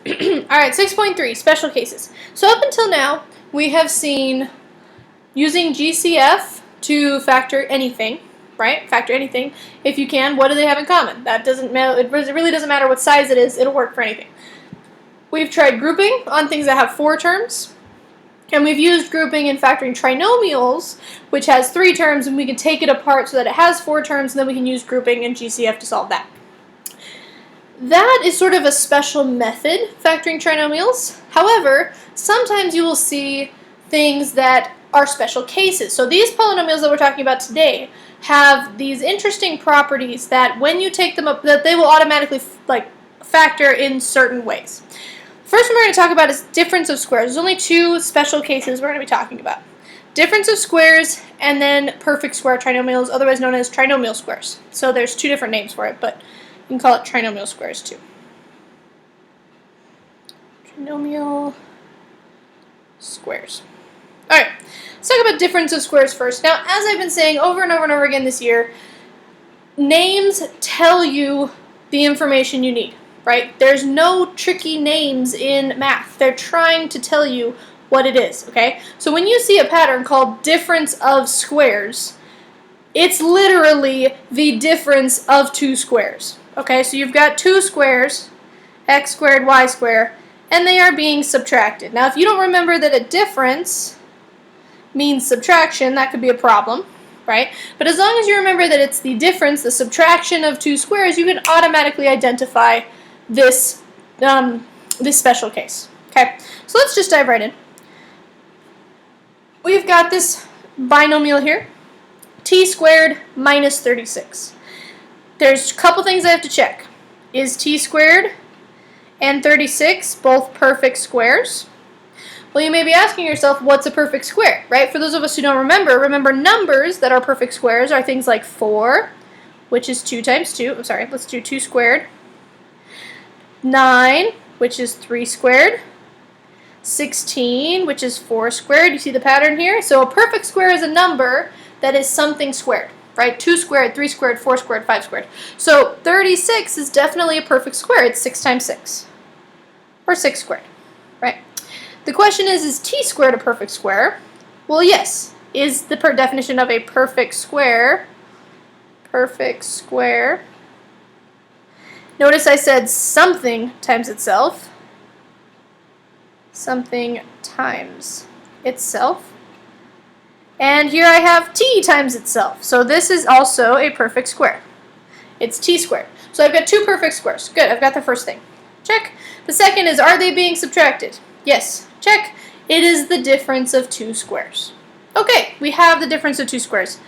Alright, 6.3, special cases. So up until now, we have seen using GCF to factor anything, right? Factor anything if you can. What do they have in common? That doesn't matter. It really doesn't matter what size it is. It'll work for anything. We've tried grouping on things that have 4 terms. And we've used grouping in factoring trinomials, which has 3 terms, and we can take it apart so that it has 4 terms, and then we can use grouping and GCF to solve that. That is sort of a special method, factoring trinomials. However, sometimes you will see things that are special cases. So these polynomials that we're talking about today have these interesting properties that when you take them up, that they will automatically factor in certain ways. First one we're going to talk about is difference of squares. There's only 2 special cases we're going to be talking about. Difference of squares and then perfect square trinomials, otherwise known as trinomial squares. So there's 2 different names for it, but you can call it trinomial squares too. Trinomial squares. Alright, let's talk about difference of squares first. Now, as I've been saying over and over and over again this year, names tell you the information you need, right? There's no tricky names in math. They're trying to tell you what it is, okay? So when you see a pattern called difference of squares, it's literally the difference of 2 squares. Okay, so you've got 2 squares, x squared, y squared, and they are being subtracted. Now, if you don't remember that a difference means subtraction, that could be a problem, right? But as long as you remember that it's the difference, the subtraction of 2 squares, you can automatically identify this, this special case. Okay, so let's just dive right in. We've got this binomial here, t squared minus 36. There's a couple things I have to check. Is t squared and 36 both perfect squares? Well, you may be asking yourself, what's a perfect square, right? For those of us who don't remember numbers that are perfect squares are things like 4, which is 2 times 2. I'm sorry, let's do 2 squared. 9, which is 3 squared. 16, which is 4 squared. You see the pattern here? So a perfect square is a number that is something squared, right? 2 squared, 3 squared, 4 squared, 5 squared. So 36 is definitely a perfect square. It's 6 times 6, or 6 squared, right? The question is t squared a perfect square? Well, yes. Is the definition of a perfect square? Notice I said something times itself. Something times itself. And here I have t times itself. So this is also a perfect square. It's t squared. So I've got 2 perfect squares. Good, I've got the first thing. Check. The second is, are they being subtracted? Yes. Check. It is the difference of 2 squares. Okay, we have the difference of 2 squares.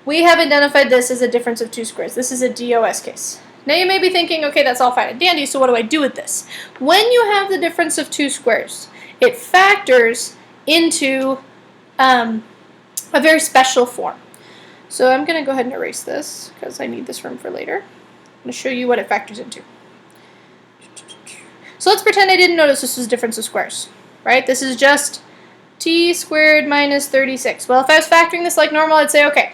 We have identified this as a difference of 2 squares. This is a DOS case. Now you may be thinking, okay, that's all fine and dandy, so what do I do with this? When you have the difference of 2 squares, it factors into a very special form. So I'm going to go ahead and erase this because I need this room for later. I'm going to show you what it factors into. So let's pretend I didn't notice this was difference of squares, right? This is just t squared minus 36. Well, if I was factoring this like normal, I'd say, okay,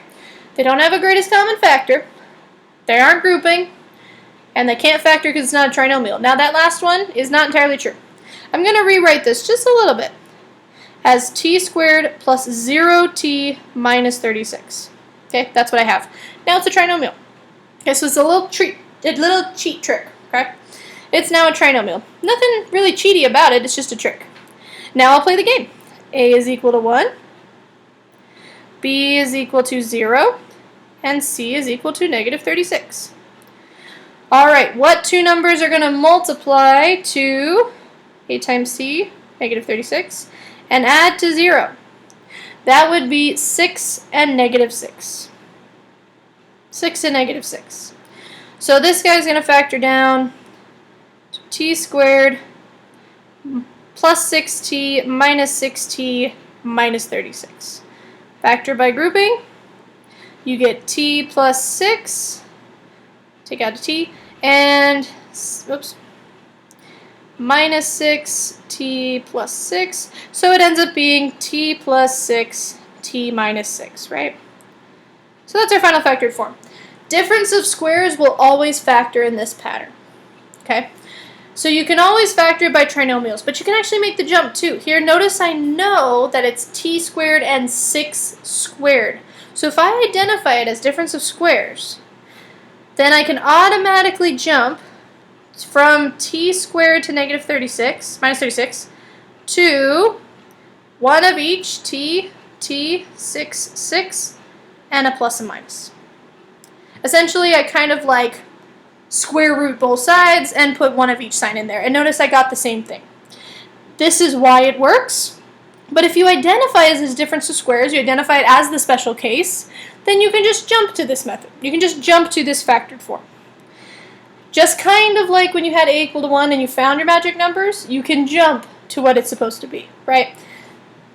they don't have a greatest common factor, they aren't grouping, and they can't factor because it's not a trinomial. Now that last one is not entirely true. I'm going to rewrite this just a little bit as t squared plus 0t minus 36. Okay, that's what I have. Now it's a trinomial. Okay, so it's a little cheat trick, okay? It's now a trinomial. Nothing really cheaty about it, it's just a trick. Now I'll play the game. A is equal to 1, B is equal to 0, and C is equal to negative 36. Alright, what 2 numbers are going to multiply to A times C, negative 36, and add to 0? That would be 6 and negative 6. 6 and negative 6. So this guy's going to factor down t squared plus 6t minus 6t minus 36. Factor by grouping, you get t plus 6, take out a t, and, oops, minus 6t plus 6. So it ends up being t plus 6, t minus 6, right? So that's our final factored form. Difference of squares will always factor in this pattern, okay? So you can always factor it by trinomials, but you can actually make the jump too. Here, notice I know that it's t squared and 6 squared. So if I identify it as difference of squares, then I can automatically jump from t squared to negative 36, minus 36, to one of each, t, 6, 6, and a plus and minus. Essentially, I kind of like square root both sides and put one of each sign in there. And notice I got the same thing. This is why it works. But if you identify it as difference of squares, you identify it as the special case, then you can just jump to this method. You can just jump to this factored form. Just kind of like when you had a equal to 1 and you found your magic numbers, you can jump to what it's supposed to be, right?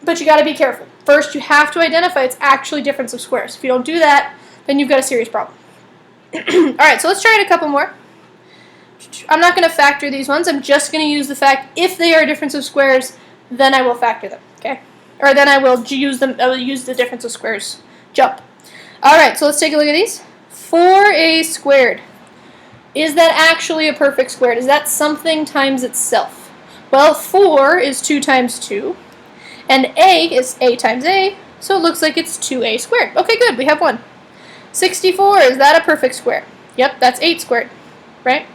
But you got to be careful. First, you have to identify it's actually difference of squares. If you don't do that, then you've got a serious problem. Alright, so let's try it a couple more. I'm not going to factor these ones. I'm just going to use the fact if they are difference of squares, then I will factor them, okay? Or then I will use them. I will use the difference of squares jump. Alright, so let's take a look at these. 4a squared. Is that actually a perfect square? Is that something times itself? Well, 4 is 2 times 2, and a is a times a, so it looks like it's 2a squared. Okay, good, we have one. 64, is that a perfect square? Yep, that's 8 squared, right?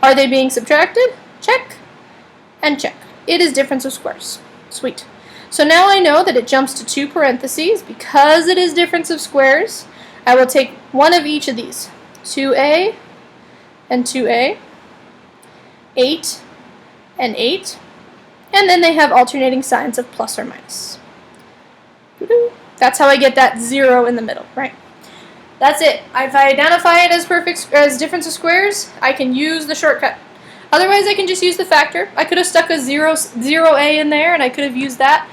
Are they being subtracted? Check, and check. It is difference of squares. Sweet. So now I know that it jumps to 2 parentheses. Because it is difference of squares, I will take one of each of these. 2a and 2a, 8 and 8, and then they have alternating signs of plus or minus. That's how I get that 0 in the middle, right? That's it. If I identify it as difference of squares, I can use the shortcut. Otherwise, I can just use the factor. I could have stuck a 0a in there, and I could have used that.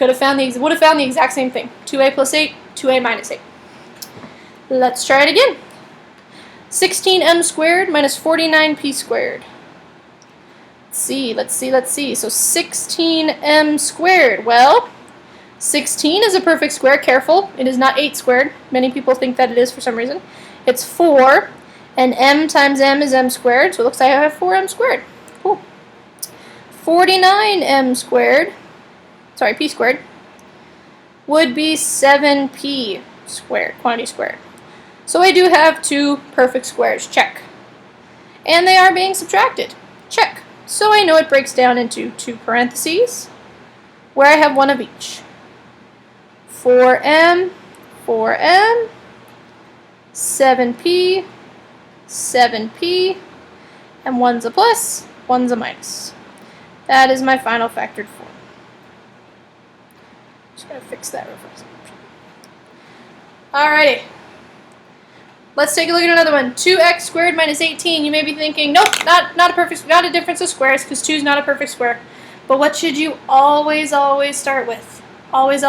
Would have found the exact same thing. 2a plus 8, 2a minus 8. Let's try it again. 16m squared minus 49p squared. Let's see. So 16m squared. Well, 16 is a perfect square. Careful, it is not 8 squared. Many people think that it is for some reason. It's 4, and m times m is m squared, so it looks like I have 4m squared. Cool. 49m squared, sorry, p squared, would be 7p squared, quantity squared. So I do have 2 perfect squares. Check. And they are being subtracted. Check. So I know it breaks down into 2 parentheses, where I have one of each. 4m, 4m, 7p, 7p, and one's a plus, one's a minus. That is my final factored form. Just gotta fix that real fast. Alrighty. Let's take a look at another one. 2x squared minus 18. You may be thinking, nope, not a difference of squares, because 2 is not a perfect square. But what should you always start with? Always.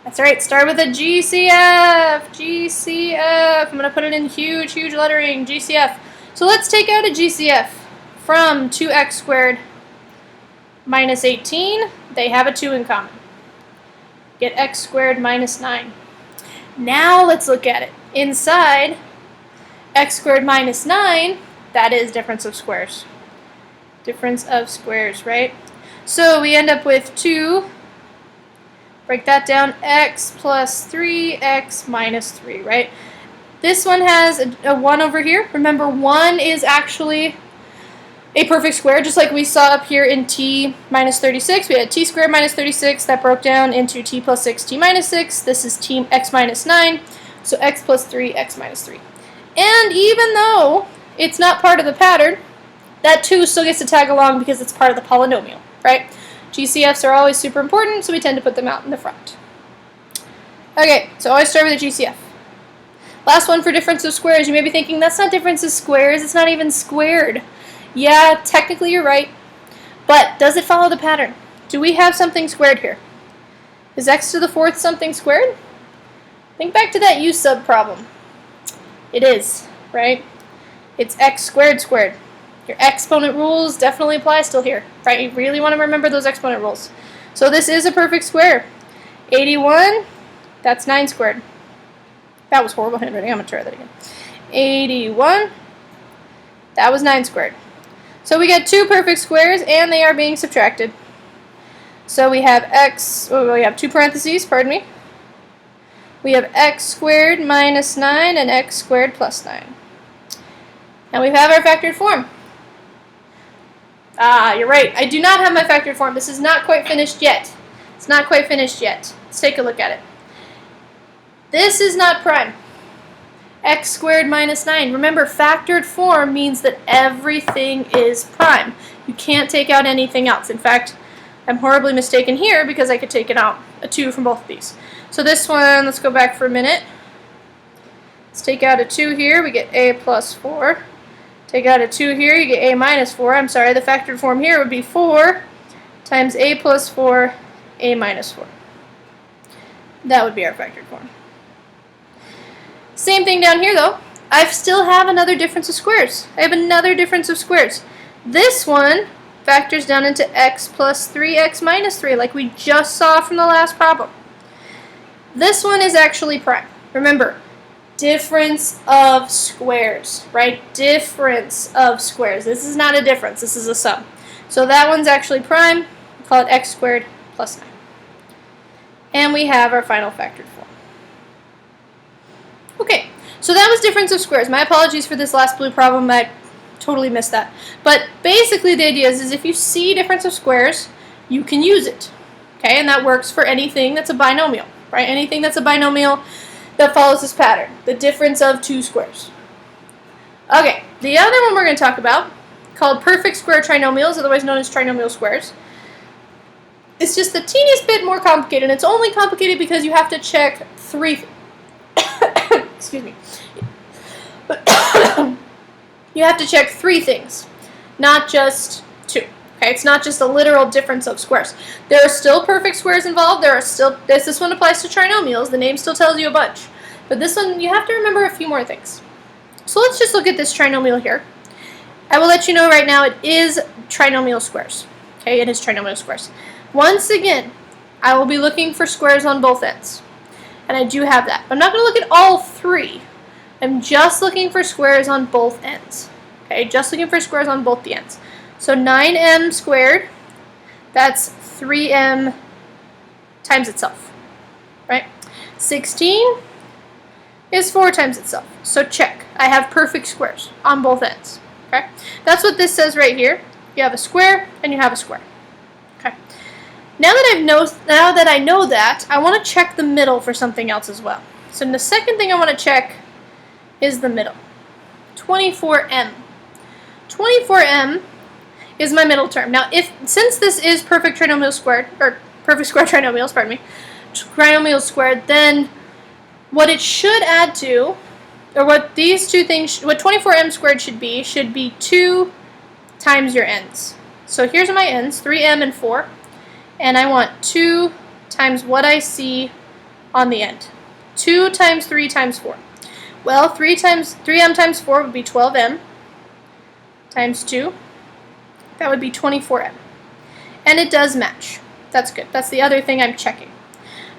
That's right, start with a GCF. GCF. I'm going to put it in huge lettering. GCF. So let's take out a GCF from 2x squared minus 18. They have a 2 in common. Get x squared minus 9. Now let's look at it. Inside x squared minus 9, that is difference of squares. Difference of squares, right? So we end up with 2, break that down, x plus 3, x minus 3, right? This one has a 1 over here. Remember, 1 is actually a perfect square, just like we saw up here in t minus 36. We had t squared minus 36. That broke down into t plus 6, t minus 6. This is x minus 9. So x plus 3, x minus 3. And even though it's not part of the pattern, that 2 still gets to tag along because it's part of the polynomial, right? GCFs are always super important, so we tend to put them out in the front. Okay, so always start with a GCF. Last one for difference of squares. You may be thinking, that's not difference of squares, it's not even squared. Yeah, technically you're right, but does it follow the pattern? Do we have something squared here? Is x to the 4th something squared? Think back to that u sub problem. It is, right? It's x squared squared. Your exponent rules definitely apply still here, right? You really want to remember those exponent rules. So this is a perfect square. 81, that's 9 squared. That was horrible handwriting. I'm going to try that again. 81, that was 9 squared. So we get two perfect squares, and they are being subtracted. So we have we have two parentheses, pardon me. We have x squared minus 9 and x squared plus 9. And we have our factored form. Ah, you're right. I do not have my factored form. This is not quite finished yet. It's not quite finished yet. Let's take a look at it. This is not prime. X squared minus 9. Remember, factored form means that everything is prime. You can't take out anything else. In fact, I'm horribly mistaken here because I could take it out a 2 from both of these. So this one, let's go back for a minute. Let's take out a 2 here. We get a plus 4. Take out a 2 here, you get a minus 4. I'm sorry, the factored form here would be 4 times a plus 4, a minus 4. That would be our factored form. Same thing down here, though. I still have another difference of squares. I have another difference of squares. This one factors down into x plus 3x minus 3, like we just saw from the last problem. This one is actually prime. Remember, difference of squares, right? Difference of squares. This is not a difference, this is a sum. So that one's actually prime. We call it x squared plus 9. And we have our final factored form. Okay, so that was difference of squares. My apologies for this last blue problem. I totally missed that. But basically the idea is if you see difference of squares, you can use it. Okay, and that works for anything that's a binomial, right? Anything that's a binomial that follows this pattern, the difference of two squares. Okay, the other one we're going to talk about, called perfect square trinomials, otherwise known as trinomial squares, it's just the teeniest bit more complicated, and it's only complicated because you have to check three excuse me. You have to check three things, not just two. Okay, it's not just a literal difference of squares. There are still perfect squares involved. There are still this one applies to trinomials. The name still tells you a bunch. But this one, you have to remember a few more things. So let's just look at this trinomial here. I will let you know right now it is trinomial squares. Okay, it is trinomial squares. Once again, I will be looking for squares on both ends. And I do have that. But I'm not going to look at all three. I'm just looking for squares on both ends. Okay, just looking for squares on both the ends. So 9m squared, that's 3m times itself, right? 16 is 4 times itself. So check. I have perfect squares on both ends. Okay? That's what this says right here. You have a square and you have a square. Okay. Now that I know that, I want to check the middle for something else as well. So the second thing I want to check is the middle. 24m. 24m is my middle term. Now, since this is perfect trinomial squared, or perfect square trinomials, pardon me, trinomials squared, then what it should add to, or what these two things, what 24m squared should be 2 times your ends. So here's my ends, 3m and 4, and I want 2 times what I see on the end. 2 times 3 times 4. Well, 3m times 4 would be 12m times 2. That would be 24m. And it does match. That's good. That's the other thing I'm checking.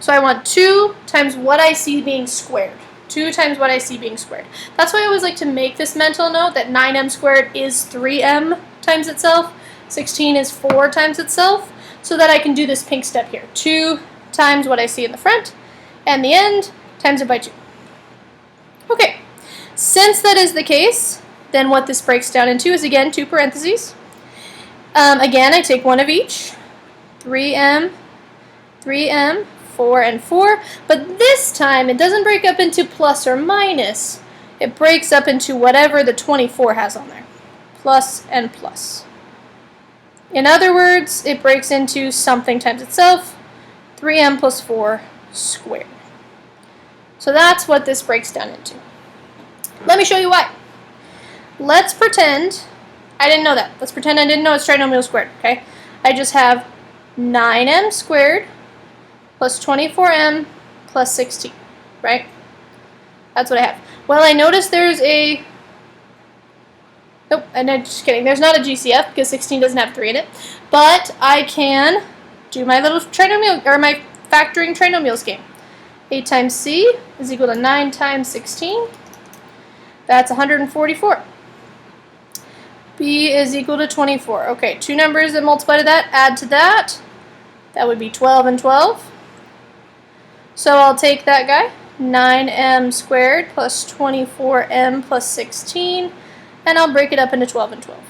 So I want 2 times what I see being squared. 2 times what I see being squared. That's why I always like to make this mental note that 9m squared is 3m times itself. 16 is 4 times itself. So that I can do this pink step here. 2 times what I see in the front. And the end, times it by 2. Okay. Since that is the case, then what this breaks down into is, again, 2 parentheses. Again, I take one of each. 3m, 3m, 4, and 4. But this time, it doesn't break up into plus or minus. It breaks up into whatever the 24 has on there. Plus and plus. In other words, it breaks into something times itself. 3m plus 4 squared. So that's what this breaks down into. Let me show you why. Let's pretend I didn't know that. Let's pretend I didn't know it's trinomial squared, okay? I just have 9m squared plus 24m plus 16, right? That's what I have. Well, I noticed there's a... Nope, I'm just kidding. There's not a GCF because 16 doesn't have 3 in it. But I can do my little trinomial, or my factoring trinomials game. 8 times c is equal to 9 times 16. That's 144. b is equal to 24. Okay, two numbers that multiply to that, add to that. That would be 12 and 12. So I'll take that guy, 9m squared plus 24m plus 16, and I'll break it up into 12 and 12.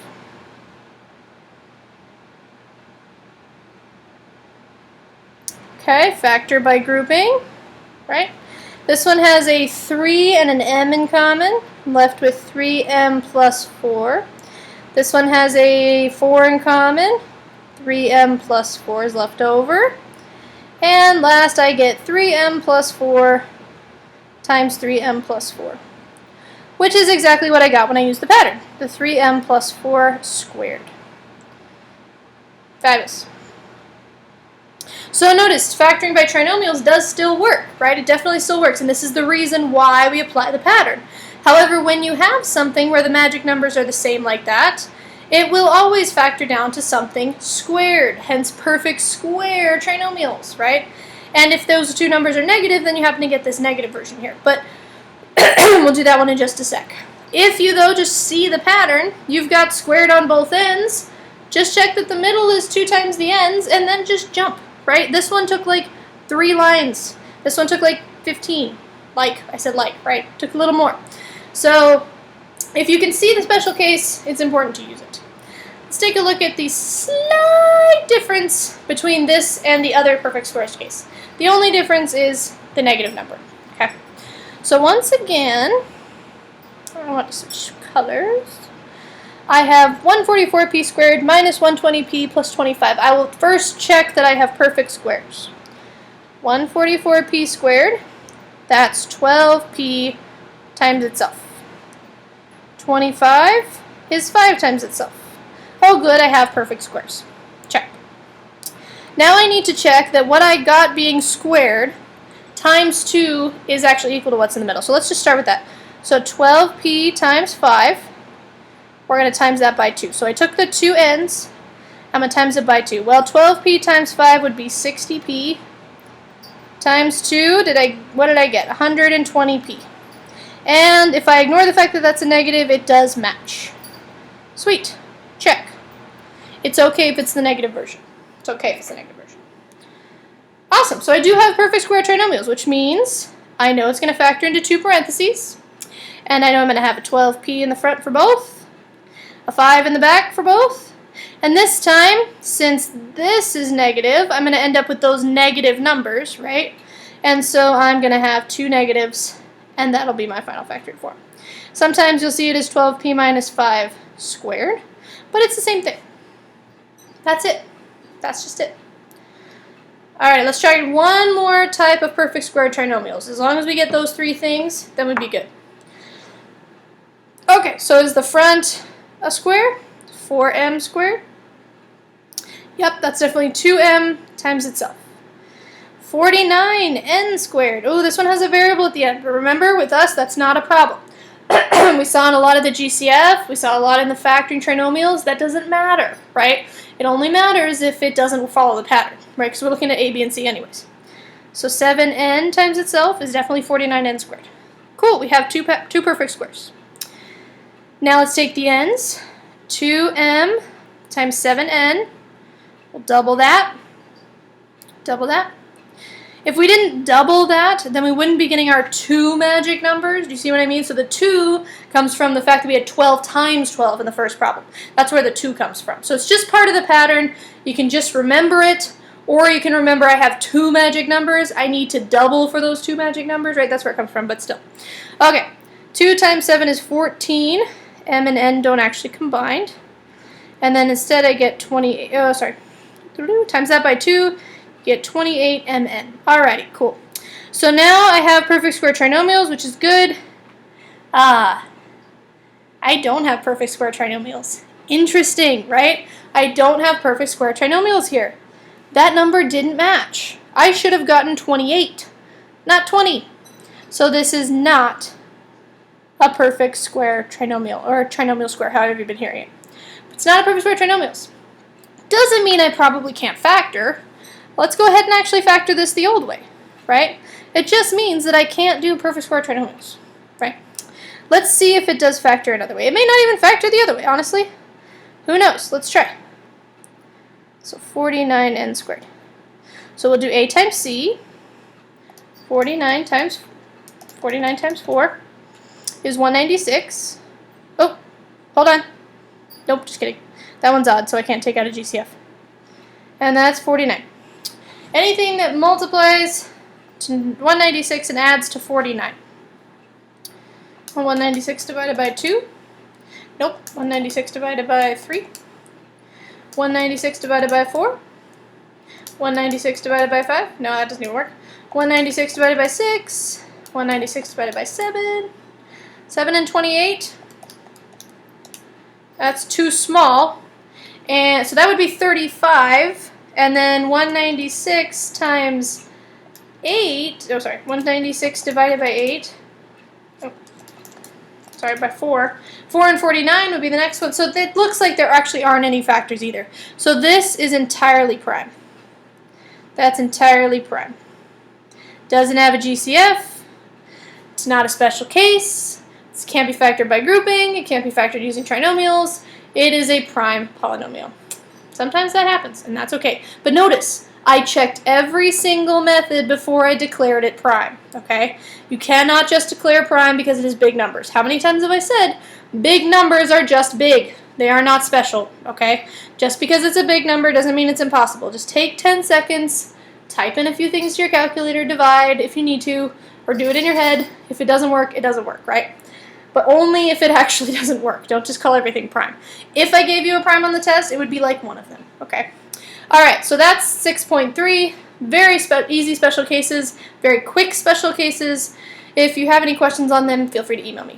Okay, factor by grouping, right? This one has a 3 and an m in common. I'm left with 3m plus 4. This one has a 4 in common. 3m plus 4 is left over. And last I get 3m plus 4 times 3m plus 4, which is exactly what I got when I used the pattern, the 3m plus 4 squared. Fabulous. So notice, factoring by trinomials does still work, right? It definitely still works, and this is the reason why we apply the pattern. However, when you have something where the magic numbers are the same like that, it will always factor down to something squared, hence perfect square trinomials, right? And if those two numbers are negative, then you happen to get this negative version here. But we'll do that one in just a sec. If you, though, just see the pattern, you've got squared on both ends, just check that the middle is 2 times the ends, and then just jump, right? This one took like 3 lines. This one took like 15. I said right? Took a little more. So if you can see the special case, it's important to use it. Let's take a look at the slight difference between this and the other perfect squares case. The only difference is the negative number. Okay. So once again, I want to switch colors. I have 144p squared minus 120p plus 25. I will first check that I have perfect squares. 144p squared, that's 12p times itself. 25 is 5 times itself. Oh good, I have perfect squares. Check. Now I need to check that what I got being squared times 2 is actually equal to what's in the middle. So let's just start with that. So 12p times 5, we're going to times that by 2. So I took the 2 ends, I'm going to times it by 2. Well, 12p times 5 would be 60p times 2, what did I get? 120p. And if I ignore the fact that that's a negative, it does match. Sweet. Check. It's okay if it's the negative version. It's okay if it's the negative version. Awesome. So I do have perfect square trinomials, which means I know it's going to factor into 2 parentheses. And I know I'm going to have a 12p in the front for both, a 5 in the back for both. And this time, since this is negative, I'm going to end up with those negative numbers, right? And so I'm going to have 2 negatives, and that'll be my final factored form. Sometimes you'll see it as 12p minus 5 squared, but it's the same thing. That's it. That's just it. Alright, let's try one more type of perfect square trinomials. As long as we get those 3 things, then we'd be good. Okay, so is the front a square? 4m squared? Yep, that's definitely 2m times itself. 49n squared. Oh, this one has a variable at the end, but remember, with us, that's not a problem. We saw in a lot of the GCF, we saw a lot in the factoring trinomials, that doesn't matter, right? It only matters if it doesn't follow the pattern, right? Because we're looking at A, B, and C anyways. So 7n times itself is definitely 49n squared. Cool, we have two perfect squares. Now let's take the ends. 2m times 7n. We'll double that. Double that. If we didn't double that, then we wouldn't be getting our 2 magic numbers. Do you see what I mean? So the 2 comes from the fact that we had 12 times 12 in the first problem. That's where the 2 comes from. So it's just part of the pattern. You can just remember it, or you can remember I have 2 magic numbers. I need to double for those 2 magic numbers, right? That's where it comes from, but still. Okay, 2 times 7 is 14. M and N don't actually combine. And then instead I get 28, times that by 2. Get 28 mn. Alrighty, cool. So now I have perfect square trinomials, which is good. I don't have perfect square trinomials. Interesting, right? I don't have perfect square trinomials here. That number didn't match. I should have gotten 28, not 20. So this is not a perfect square trinomial, or a trinomial square, however you've been hearing it. It's not a perfect square trinomials. Doesn't mean I probably can't factor. Let's go ahead and actually factor this the old way, right? It just means that I can't do perfect square trinomials, right? Let's see if it does factor another way. It may not even factor the other way, honestly. Who knows? Let's try. So 49n squared. So we'll do a times c. 49 times 4 is 196. Oh, hold on. Nope, just kidding. That one's odd, so I can't take out a GCF. And that's 49. Anything that multiplies to 196 and adds to 49. 196 divided by 2. Nope. 196 divided by 3. 196 divided by 4. 196 divided by 5. No, that doesn't even work. 196 divided by 6. 196 divided by 7. 7 and 28. That's too small. And so that would be 35. And then 196 times 8. Oh, sorry. 196 divided by 8. Oh, sorry, by 4. 4 and 49 would be the next one. So it looks like there actually aren't any factors either. So this is entirely prime. That's entirely prime. Doesn't have a GCF. It's not a special case. It can't be factored by grouping. It can't be factored using trinomials. It is a prime polynomial. Sometimes that happens, and that's okay. But notice, I checked every single method before I declared it prime, okay? You cannot just declare prime because it is big numbers. How many times have I said, big numbers are just big. They are not special, okay? Just because it's a big number doesn't mean it's impossible. Just take 10 seconds, type in a few things to your calculator, divide if you need to, or do it in your head. If it doesn't work, right? But only if it actually doesn't work. Don't just call everything prime. If I gave you a prime on the test, it would be like one of them, okay? All right, so that's 6.3. Very easy special cases, very quick special cases. If you have any questions on them, feel free to email me.